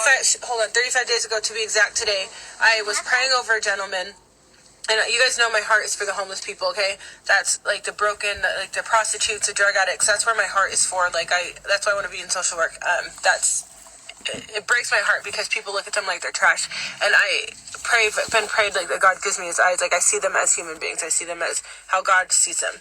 35 days ago to be exact today, I was praying over a gentleman. And you guys know my heart is for the homeless people, okay? That's like the broken, like the prostitutes, the drug addicts. That's where my heart is for. That's why I want to be in social work. It breaks my heart because people look at them like they're trash. And been prayed like that God gives me his eyes. Like I see them as human beings. I see them as how God sees them.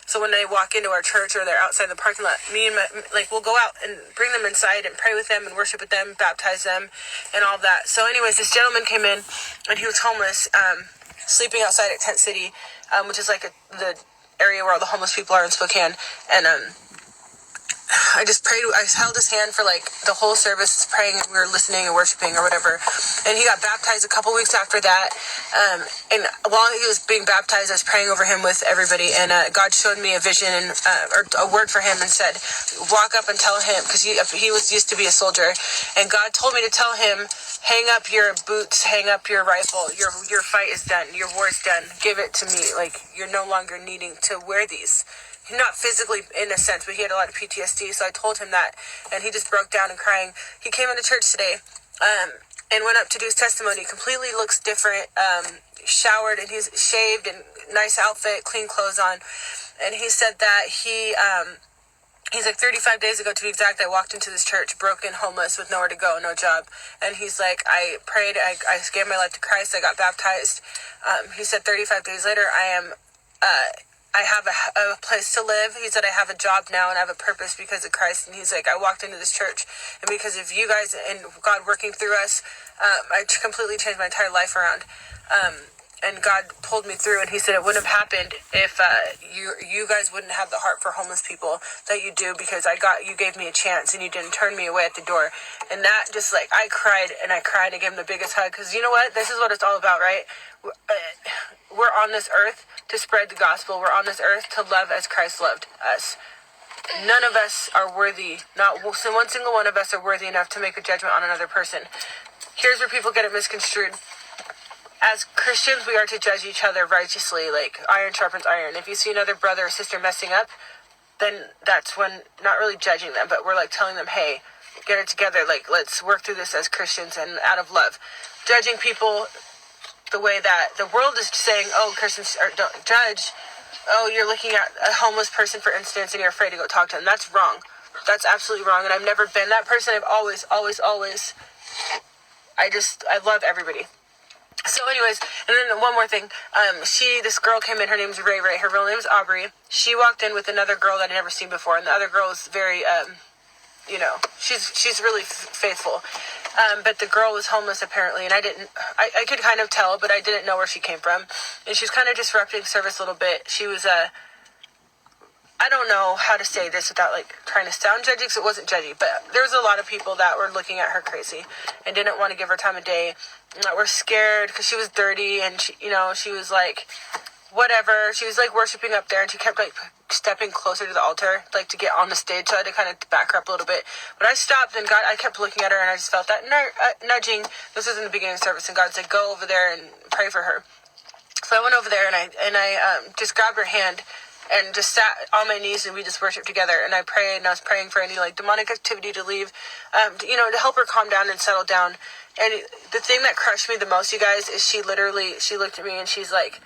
So when they walk into our church or they're outside the parking lot, we'll go out and bring them inside and pray with them and worship with them, baptize them, and all that. So anyways, this gentleman came in and he was homeless, sleeping outside at Tent City, which is like the area where all the homeless people are in Spokane. And I just prayed. I held his hand for like the whole service, praying. We were listening and worshiping or whatever. And he got baptized a couple weeks after that. And while he was being baptized, I was praying over him with everybody. And God showed me a vision and or a word for him and said, "Walk up and tell him," because he used to be a soldier. And God told me to tell him, "Hang up your boots, hang up your rifle. Your fight is done. Your war is done. Give it to me. Like you're no longer needing to wear these." Not physically in a sense, but he had a lot of PTSD, so I told him that, and he just broke down and crying. He came into church today, and went up to do his testimony. Completely looks different, showered, and he's shaved, and nice outfit, clean clothes on, and he said that he's like 35 days ago to be exact, I walked into this church, broken, homeless, with nowhere to go, no job, and he's like, I prayed, I gave my life to Christ, I got baptized. He said 35 days later, I have a place to live. He said, I have a job now and I have a purpose because of Christ. And he's like, I walked into this church, and because of you guys and God working through us, I completely changed my entire life around. And God pulled me through, and he said it wouldn't have happened if you guys wouldn't have the heart for homeless people that you do, because you gave me a chance and you didn't turn me away at the door. And that just like, I cried. I gave him the biggest hug, because you know what? This is what it's all about, right? We're on this earth to spread the gospel. We're on this earth to love as Christ loved us. None of us are worthy, not one single one of us are worthy enough to make a judgment on another person. Here's where people get it misconstrued. As Christians, we are to judge each other righteously, like iron sharpens iron. If you see another brother or sister messing up, then that's when, not really judging them, but we're like telling them, hey, get it together, like let's work through this as Christians and out of love. Judging people the way that the world is saying, oh, Christians don't judge. Oh, you're looking at a homeless person, for instance, and you're afraid to go talk to them. That's wrong. That's absolutely wrong. And I've never been that person. I've always, I love everybody. So anyways, and then one more thing. This girl came in, her name's Ray. Her real name is Aubrey. She walked in with another girl that I'd never seen before, and the other girl is very, she's really faithful. But the girl was homeless apparently, and I could kind of tell, but I didn't know where she came from. And she was kind of disrupting service a little bit. She was, I don't know how to say this without like trying to sound judgy, because it wasn't judgy, but there was a lot of people that were looking at her crazy and didn't want to give her time of day, and that were scared because she was dirty, and she was like, whatever. She was like worshiping up there, and she kept like stepping closer to the altar, like to get on the stage. So I had to kind of back her up a little bit. But I stopped, and I kept looking at her, and I just felt that nudging. This was in the beginning of the service, and God said, go over there and pray for her. So I went over there, and I just grabbed her hand and just sat on my knees, and we just worshiped together. And I prayed, and I was praying for any like demonic activity to leave, to help her calm down and settle down. And the thing that crushed me the most, you guys, is she looked at me and she's like,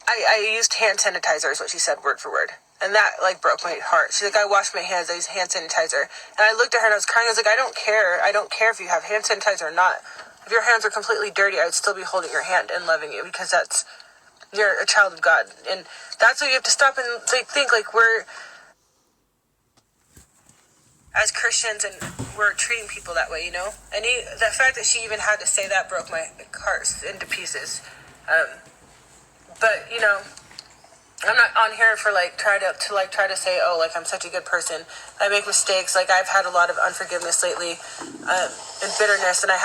I used hand sanitizer is what she said, word for word. And that like broke my heart. She's like, I washed my hands, I used hand sanitizer. And I looked at her and I was crying. I was like, I don't care if you have hand sanitizer or not. If your hands are completely dirty, I would still be holding your hand and loving you, because you're a child of God. And that's what you have to stop and think, like, we're as Christians and we're treating people that way, And the fact that she even had to say that broke my heart into pieces. But I'm not on here for like try to say, oh, like I'm such a good person. I make mistakes. Like I've had a lot of unforgiveness lately, and bitterness, and I had